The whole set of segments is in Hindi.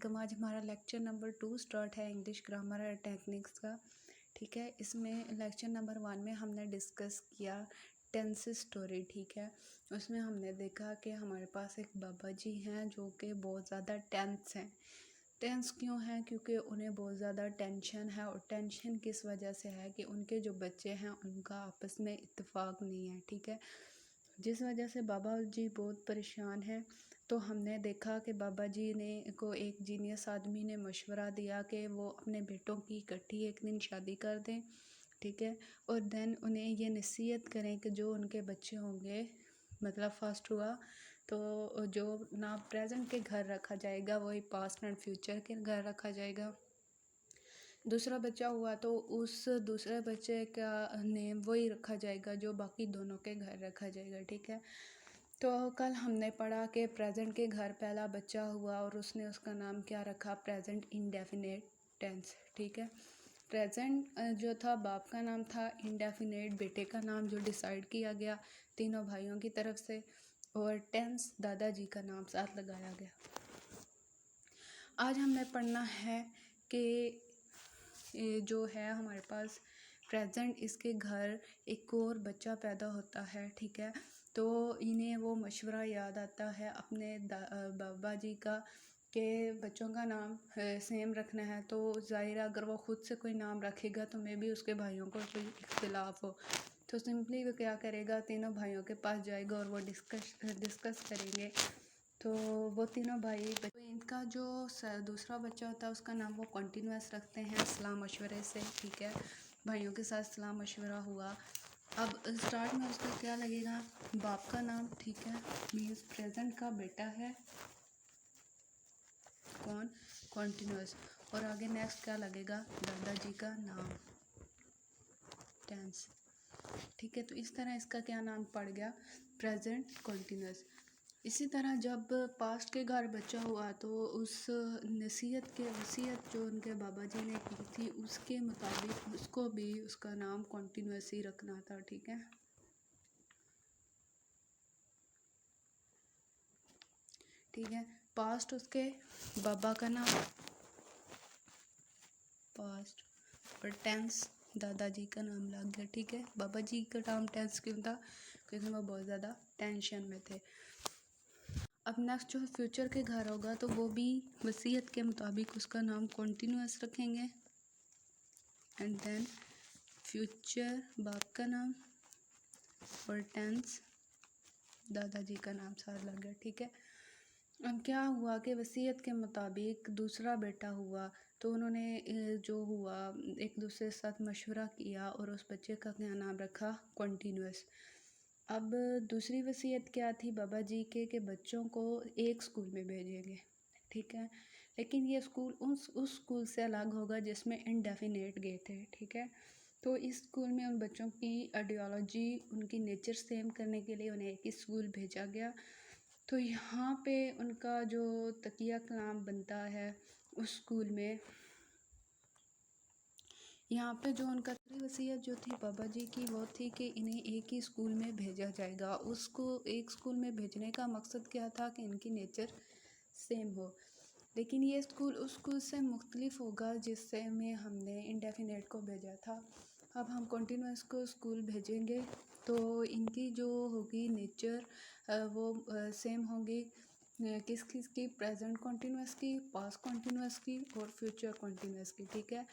वालेकुम। आज हमारा लेक्चर नंबर 2 स्टार्ट है इंग्लिश ग्रामर और टेक्निक्स का। ठीक है, इसमें लेक्चर नंबर 1 में हमने डिस्कस किया टेंस स्टोरी। ठीक है, उसमें हमने देखा कि हमारे पास एक बाबा जी हैं जो कि बहुत ज़्यादा टेंस हैं। टेंस क्यों हैं? क्योंकि उन्हें बहुत ज़्यादा टेंशन है, और टेंशन किस वजह से है कि उनके जो बच्चे हैं उनका आपस में इत्तेफाक नहीं है। ठीक है, जिस वजह से बाबा जी बहुत परेशान हैं। तो हमने देखा कि बाबा जी ने को एक जीनियस आदमी ने मशवरा दिया कि वो अपने बेटों की इकट्ठी एक दिन शादी कर दें। ठीक है, और देन उन्हें ये नसीहत करें कि जो उनके बच्चे होंगे, मतलब फर्स्ट हुआ तो जो ना प्रेजेंट के घर रखा जाएगा वही पास्ट एंड फ्यूचर के घर रखा जाएगा। दूसरा बच्चा हुआ तो उस दूसरे बच्चे का नेम वही रखा जाएगा जो बाकी दोनों के घर रखा जाएगा। ठीक है, तो कल हमने पढ़ा कि प्रेजेंट के घर पहला बच्चा हुआ और उसने उसका नाम क्या रखा? Present indefinite tense. ठीक है, प्रेजेंट जो था बाप का नाम था, इंडेफिनेट बेटे का नाम जो डिसाइड किया गया तीनों भाइयों की तरफ से, और टेंस दादाजी का नाम साथ लगाया गया। आज हमने पढ़ना है कि जो है हमारे पास प्रेजेंट, इसके घर एक और बच्चा पैदा होता है। ठीक है, तो इन्हें वो मशवरा याद आता है अपने बाबा जी का कि बच्चों का नाम सेम रखना है। तो ज़ाहिर है अगर वो ख़ुद से कोई नाम रखेगा तो मे भी उसके भाइयों को कोई इख्तिलाफ़ हो, तो सिंपली वो क्या करेगा, तीनों भाइयों के पास जाएगा और वो डिस्कस करेंगे। तो वो तीनों भाई, तो इनका जो दूसरा बच्चा होता है उसका नाम वो कंटिन्यूस रखते हैं सलाह मशवरे से। ठीक है, भाइयों के साथ सलाह मशवरा हुआ। अब स्टार्ट में उसका क्या लगेगा? बाप का नाम। ठीक है, मीन्स प्रेजेंट का बेटा है कौन? कंटिन्यूस। और आगे नेक्स्ट क्या लगेगा? दादाजी का नाम, टेंस। ठीक है, तो इस तरह इसका क्या नाम पड़ गया? Present continuous. इसी तरह जब पास्ट के घर बच्चा हुआ तो उस वसीयत जो उनके बाबा जी ने की थी उसके मुताबिक उसको भी उसका नाम कंटिन्यूस ही रखना था। ठीक है, ठीक है, पास्ट उसके बाबा का नाम पास्ट, और टेंस दादाजी का नाम लग गया। ठीक है, बाबा जी का नाम टेंस क्यों था? क्योंकि वो बहुत ज़्यादा टेंशन में थे। अब नेक्स्ट जो फ्यूचर के घर होगा तो वो भी वसीयत के मुताबिक उसका नाम कंटिन्यूस रखेंगे। एंड देन फ्यूचर बाप का नाम और टेंस दादाजी का नाम साथ लग गया। ठीक है, अब क्या हुआ कि वसीयत के मुताबिक दूसरा बेटा हुआ तो उन्होंने जो हुआ एक दूसरे के साथ मशवरा किया और उस बच्चे का क्या नाम रखा? कंटिन्यूस। अब दूसरी वसीयत क्या थी बाबा जी के कि बच्चों को एक स्कूल में भेजेंगे। ठीक है, लेकिन ये स्कूल उस स्कूल से अलग होगा जिसमें इंडेफिनेट गए थे। ठीक है, तो इस स्कूल में उन बच्चों की आइडियोलॉजी, उनकी नेचर सेम करने के लिए उन्हें एक ही स्कूल भेजा गया। तो यहाँ पे उनका जो तकिया कलाम बनता है उस स्कूल में, यहाँ पे जो उनका वसीयत जो थी बाबा जी की वो थी कि इन्हें एक ही स्कूल में भेजा जाएगा। उसको एक स्कूल में भेजने का मकसद क्या था? कि इनकी नेचर सेम हो। लेकिन ये स्कूल उस स्कूल से मुख्तलिफ होगा जिससे में हमने इंडेफिनेट को भेजा था। अब हम कंटिन्यूस को स्कूल भेजेंगे तो इनकी जो होगी नेचर वो सेम होगी। किस किस की? प्रेजेंट कंटिन्यूस की, पास्ट कंटिन्यूस की और फ्यूचर कंटिन्यूस की। ठीक है,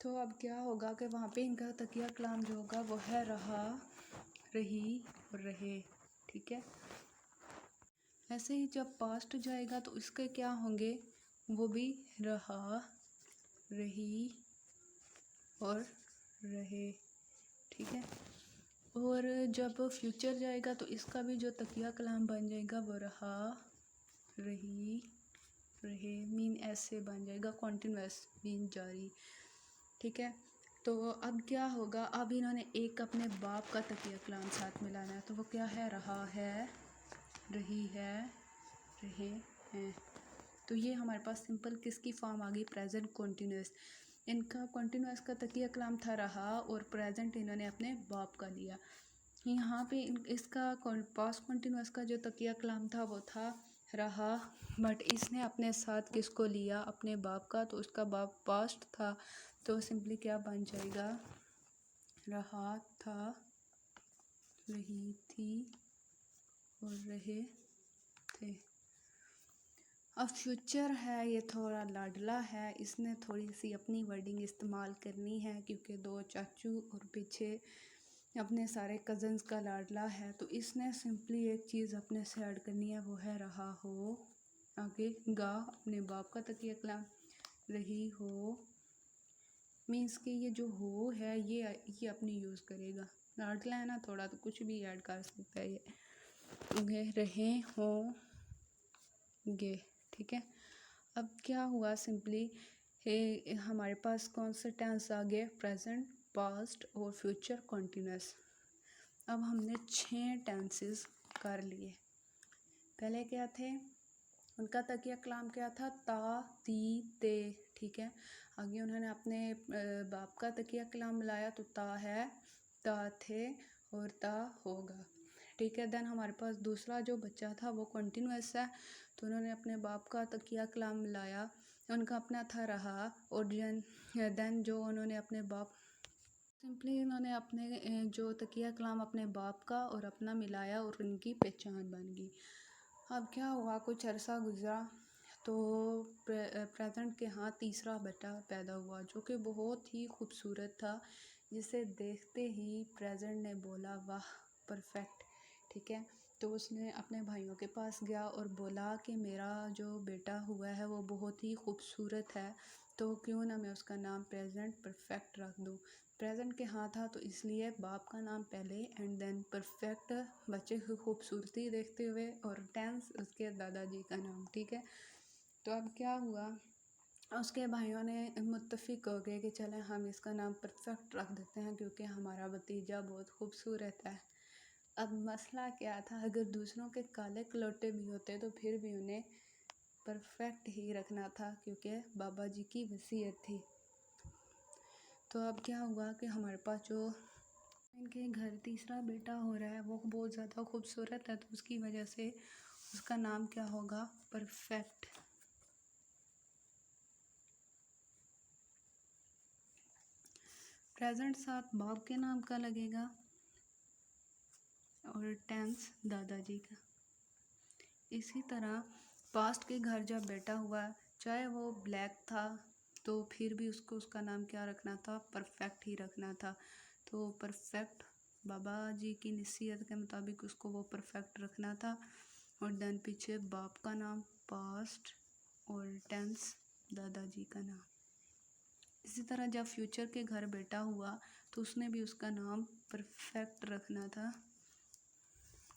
तो अब क्या होगा कि वहाँ पे इनका तकिया कलाम जो होगा वो है रहा, रही और रहे। ठीक है, ऐसे ही जब पास्ट जाएगा तो इसके क्या होंगे? वो भी रहा, रही और रहे। ठीक है, और जब फ्यूचर जाएगा तो इसका भी जो तकिया कलाम बन जाएगा वो रहा, रही, रहे, मीन ऐसे बन जाएगा, कंटिन्यूस मीन जारी। ठीक है, तो अब क्या होगा? अब इन्होंने एक अपने बाप का तकिया कलाम साथ मिलाना है, तो वो क्या है? रहा है, रही है, रहे हैं। तो ये हमारे पास सिंपल किसकी फॉर्म आ गई? Present continuous. इनका कंटिन्यूस का तकिया कलाम था रहा और प्रेजेंट इन्होंने अपने बाप का लिया। यहाँ पे इसका पास्ट कंटिन्यूस का जो तकिया कलाम था वो था रहा, बट इसने अपने साथ किसको लिया, अपने बाप का, तो उसका बाप पास्ट था, तो सिंपली क्या बन जाएगा, रहा था, रही थी और रहे थे। अब फ्यूचर है, ये थोड़ा लाडला है, इसने थोड़ी सी अपनी वर्डिंग इस्तेमाल करनी है क्योंकि दो चाचू और पीछे अपने सारे कज़न्स का लाडला है, तो इसने सिंपली एक चीज़ अपने से ऐड करनी है, वो है रहा हो। आगे गा अपने बाप का तकिया कलाम, रही हो मीन्स कि ये जो हो है ये अपनी यूज़ करेगा, लाडला है ना थोड़ा, तो कुछ भी ऐड कर सकता है ये। रहे हो गे, ठीक है। अब क्या हुआ, सिंपली हमारे पास कौन से टेंस आ गए, प्रेजेंट, पास्ट और फ्यूचर कॉन्टिन्यूस। अब हमने 6 टेंसेस कर लिए। पहले क्या थे, उनका तकिया कलाम क्या था, ता, ती, ते, ठीक है। आगे उन्होंने अपने बाप का तकिया कलाम मिलाया, तो ता है, ता थे और ता होगा, ठीक है। देन हमारे पास दूसरा जो बच्चा था वो कंटिन्यूअस है, तो उन्होंने अपने बाप का तकिया कलाम मिलाया, उनका अपना था रहा, और देन जो उन्होंने अपने बाप, सिंपली उन्होंने अपने जो तकिया कलाम अपने बाप का और अपना मिलाया और उनकी पहचान बन गई। अब क्या हुआ, कुछ अरसा गुजरा तो प्रेजेंट के यहाँ तीसरा बेटा पैदा हुआ जो कि बहुत ही खूबसूरत था, जिसे देखते ही प्रेजेंट ने बोला वाह परफेक्ट, ठीक है। तो उसने अपने भाइयों के पास गया और बोला कि मेरा जो बेटा हुआ है वो बहुत ही खूबसूरत है, तो क्यों ना मैं उसका नाम प्रेजेंट परफेक्ट रख दूँ। प्रेजेंट के हाँ था तो इसलिए बाप का नाम पहले एंड देन परफेक्ट, बच्चे की खूबसूरती देखते हुए, और टेंस उसके दादाजी का नाम, ठीक है। तो अब क्या हुआ, उसके भाइयों ने मुत्तफिक हो गए कि चलें हम इसका नाम परफेक्ट रख देते हैं क्योंकि हमारा भतीजा बहुत खूबसूरत है। अब मसला क्या था, अगर दूसरों के काले कलौटे भी होते तो फिर भी उन्हें परफेक्ट ही रखना था क्योंकि बाबा जी की वसीयत थी। तो अब क्या हुआ कि हमारे पास जो इनके घर तीसरा बेटा हो रहा है वो बहुत ज़्यादा खूबसूरत है, तो उसकी वजह से उसका नाम क्या होगा, परफेक्ट। प्रेजेंट साथ बाप के नाम का लगेगा और टेंस दादाजी का। इसी तरह पास्ट के घर जब बेटा हुआ, चाहे वो ब्लैक था तो फिर भी उसको उसका नाम क्या रखना था, परफेक्ट ही रखना था। तो परफेक्ट बाबा जी की नसीहत के मुताबिक उसको वो परफेक्ट रखना था, और देन पीछे बाप का नाम पास्ट और टेंस दादाजी का नाम। इसी तरह जब फ्यूचर के घर बेटा हुआ तो उसने भी उसका नाम परफेक्ट रखना था,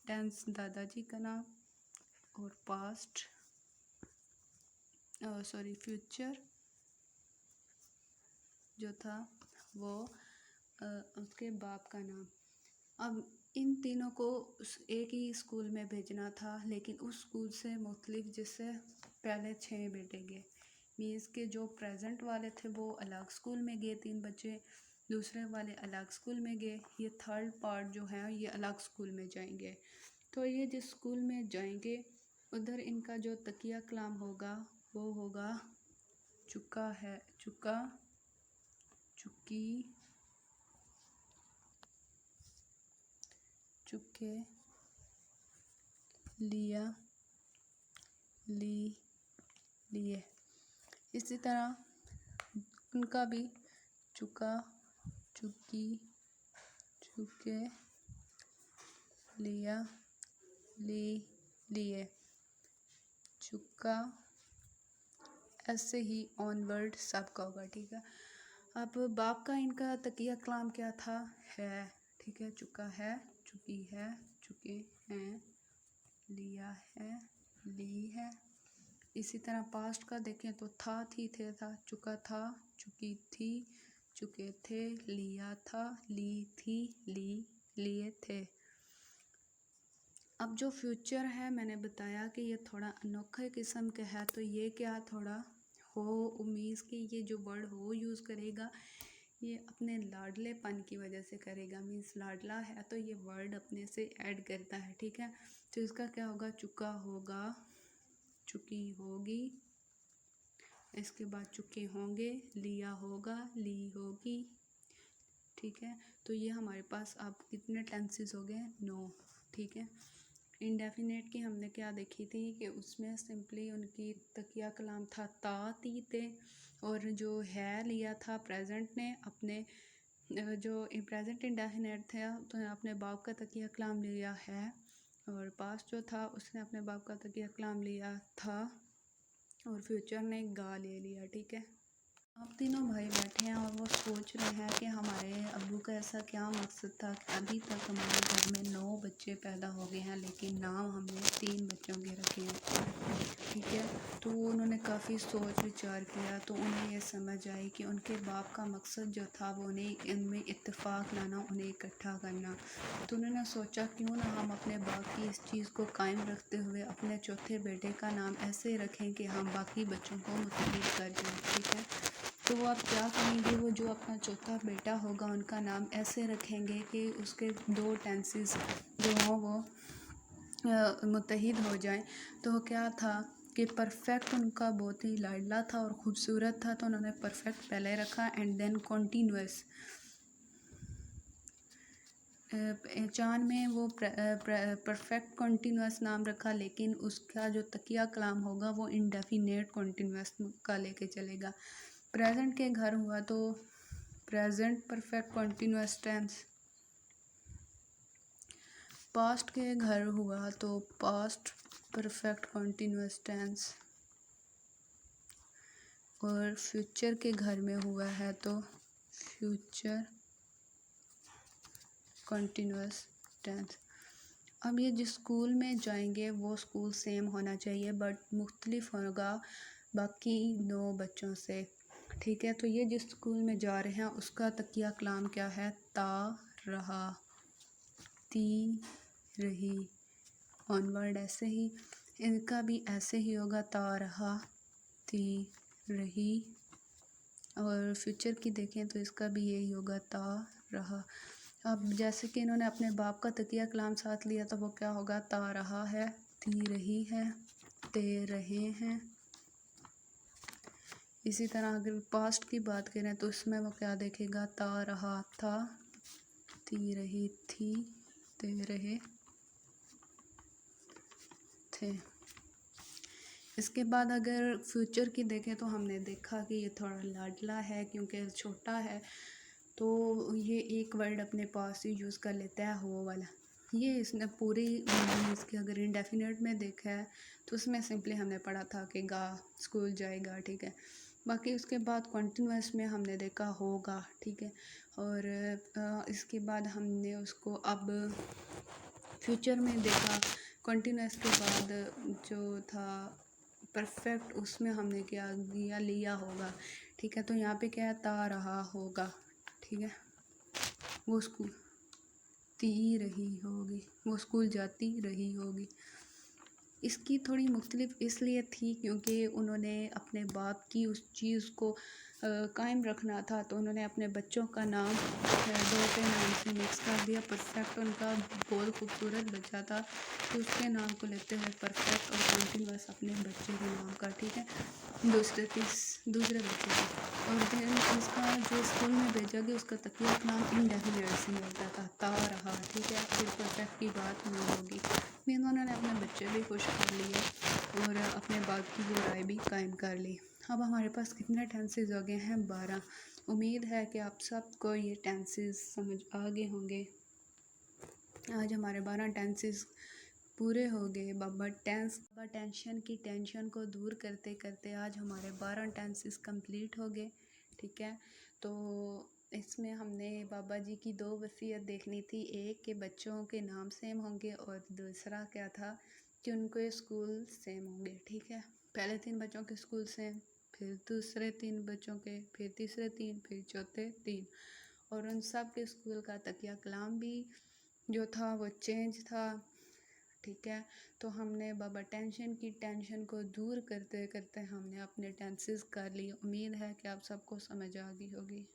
टेंस दादाजी का नाम और पास्ट फ्यूचर जो था वो उसके बाप का नाम। अब इन तीनों को एक ही स्कूल में भेजना था, लेकिन उस स्कूल से मुख्तलिफ, जिससे पहले 6 बेटे गए, मीन्स के जो प्रेजेंट वाले थे वो अलग स्कूल में गए 3 बच्चे, दूसरे वाले अलग स्कूल में गए, ये थर्ड पार्ट जो है ये अलग स्कूल में जाएंगे। तो ये जिस स्कूल में जाएंगे उधर इनका जो तकिया कलाम होगा वो होगा चुका है, चुका, चुकी, चुके, लिया, ली, लिए। इसी तरह उनका भी चुका, चुकी, चुके, लिया, ली, लिए, चुका, ऐसे ही ऑनवर्ड सबका होगा, ठीक है। अब बाप का इनका तकिया कलाम क्या था, है, ठीक है, चुका है, चुकी है, चुके हैं, लिया है, ली है। इसी तरह पास्ट का देखें तो था, थी, थे था, चुका था, चुकी थी, चुके थे, लिया था, ली थी, ली, लिए थे। अब जो फ्यूचर है मैंने बताया कि ये थोड़ा अनोखे किस्म का है, तो ये क्या थोड़ा हो, उम्मीद कि ये जो वर्ड हो यूज़ करेगा ये अपने लाडलेपन की वजह से करेगा, मीन्स लाडला है तो ये वर्ड अपने से ऐड करता है, ठीक है। तो इसका क्या होगा, चुका होगा चुकी होगी, इसके बाद चुके होंगे, लिया होगा, ली होगी। ठीक है, तो ये हमारे पास अब कितने टेंसेस हो गए? 9। ठीक है, इंडेफिनेट की हमने क्या देखी थी कि उसमें सिंपली उनकी तकिया कलाम था ता, ती, ते, और जो है लिया था प्रेजेंट ने अपने जो प्रेजेंट इंडेफिनेट था तो अपने बाप का तकिया कलाम लिया है, और पास्ट जो था उसने अपने बाप का तकिया कलाम लिया था, और फ्यूचर ने गा ले लिया। ठीक है, अब तीनों भाई बैठे हैं और वो सोच रहे हैं कि हमारे अब्बू का ऐसा क्या मकसद था कि अभी तक हमारे घर में 9 बच्चे पैदा हो गए हैं लेकिन नाम हमने 3 बच्चों के रखे हैं। ठीक है, तो उन्होंने काफ़ी सोच विचार किया तो उन्हें ये समझ आई कि उनके बाप का मकसद जो था वो उन्हें इनमें इत्तेफाक लाना, उन्हें इकट्ठा करना। तो उन्होंने सोचा क्यों ना हम अपने बाप की इस चीज़ को कायम रखते हुए अपने चौथे बेटे का नाम ऐसे रखें कि हम बाकी बच्चों को मुतहरिक कर दें। ठीक है, तो वो आप क्या करेंगे, वो जो अपना चौथा बेटा होगा उनका नाम ऐसे रखेंगे कि उसके 2 टेंसेस जो हों वो मुत्तहिद हो जाएं। तो क्या था कि परफेक्ट उनका बहुत ही लाडला था और ख़ूबसूरत था, तो उन्होंने परफेक्ट पहले रखा एंड देन कॉन्टीन्यूअस। चांद में वो परफेक्ट कॉन्टीन्यूअस नाम रखा, लेकिन उसका जो तकिया कलाम होगा वो इंडेफिनेट कॉन्टीन्यूअस का लेके चलेगा। प्रेजेंट के घर हुआ तो present perfect continuous tense, past के घर हुआ तो पास्ट परफेक्ट कॉन्टीन्यूअस टेंस, और फ्यूचर के घर में हुआ है तो फ्यूचर कॉन्टीन्यूअस टेंस। अब ये जिस स्कूल में जाएंगे वो स्कूल सेम होना चाहिए बट मुख्तलिफ होगा बाकी 9 बच्चों से। ठीक है, तो ये जिस स्कूल में जा रहे हैं उसका तकिया कलाम क्या है? ता, रहा, ती, रही, ऑनवर्ड ऐसे ही, इनका भी ऐसे ही होगा ता, रहा, ती, रही, और फ्यूचर की देखें तो इसका भी यही होगा ता, रहा। अब जैसे कि इन्होंने अपने बाप का तकिया कलाम साथ लिया तो वो क्या होगा? ता रहा है, ती रही है, ते रहे हैं। इसी तरह अगर पास्ट की बात करें तो इसमें वो क्या देखेगा? ता रहा था, ती रही थी, ते रहे थे। इसके बाद अगर फ्यूचर की देखें तो हमने देखा कि ये थोड़ा लाडला है क्योंकि छोटा है, तो ये एक वर्ड अपने पास ही यूज़ कर लेता है, हो वाला। ये इसने पूरी इसके अगर इंडेफिनेट में देखा है तो उसमें सिंपली हमने पढ़ा था कि गा स्कूल जाएगा। ठीक है, बाकी उसके बाद कॉन्टीन्यूअस में हमने देखा होगा। ठीक है, और इसके बाद हमने उसको अब फ्यूचर में देखा। कॉन्टीन्यूअस के बाद जो था परफेक्ट, उसमें हमने क्या किया? लिया होगा। ठीक है, तो यहाँ पे क्या है? ता रहा होगा। ठीक है, वो स्कूल ती रही होगी, वो स्कूल जाती रही होगी। इसकी थोड़ी मुख्तलिफ इसलिए थी क्योंकि उन्होंने अपने बाप की उस चीज़ को कायम रखना था, तो उन्होंने अपने बच्चों का नाम 2 के नाम से मिक्स कर दिया। परफेक्ट उनका बहुत खूबसूरत बच्चा था तो उसके नाम को लेते हुए परफेक्ट और कॉन्टीन्यूअस अपने बच्चे के नाम का। ठीक है, दूसरे बच्चे का। और फिर उसका जो स्कूल में भेजा गया उसका तकिया का नाम इंडेफिनेट से मिलता था, ता रहा। ठीक है, फिर परफेक्ट की बात नहीं होगी। फिर उन्होंने अपने बच्चे भी खुश कर लिए और अपने बाप की बुराई भी कायम कर ली। अब हमारे पास कितने टेंसेस हो गए हैं? 12। उम्मीद है कि आप सबको ये टेंसेस समझ आ गए होंगे। आज हमारे 12 टेंसेस पूरे हो गए। बाबा टेंशन की टेंशन को दूर करते करते आज हमारे 12 टेंसेस कंप्लीट हो गए। ठीक है, तो इसमें हमने बाबा जी की 2 वसीयत देखनी थी। एक के बच्चों के नाम सेम होंगे और दूसरा क्या था कि उनको स्कूल सेम होंगे। ठीक है, पहले 3 बच्चों के स्कूल सेम, फिर दूसरे 3 बच्चों के, फिर तीसरे 3, फिर चौथे 3, और उन सब के स्कूल का तकिया कलाम भी जो था वो चेंज था। ठीक है, तो हमने बाबा टेंशन की टेंशन को दूर करते करते हमने अपने टेंसेस कर लिए। उम्मीद है कि आप सबको समझ आ गई होगी।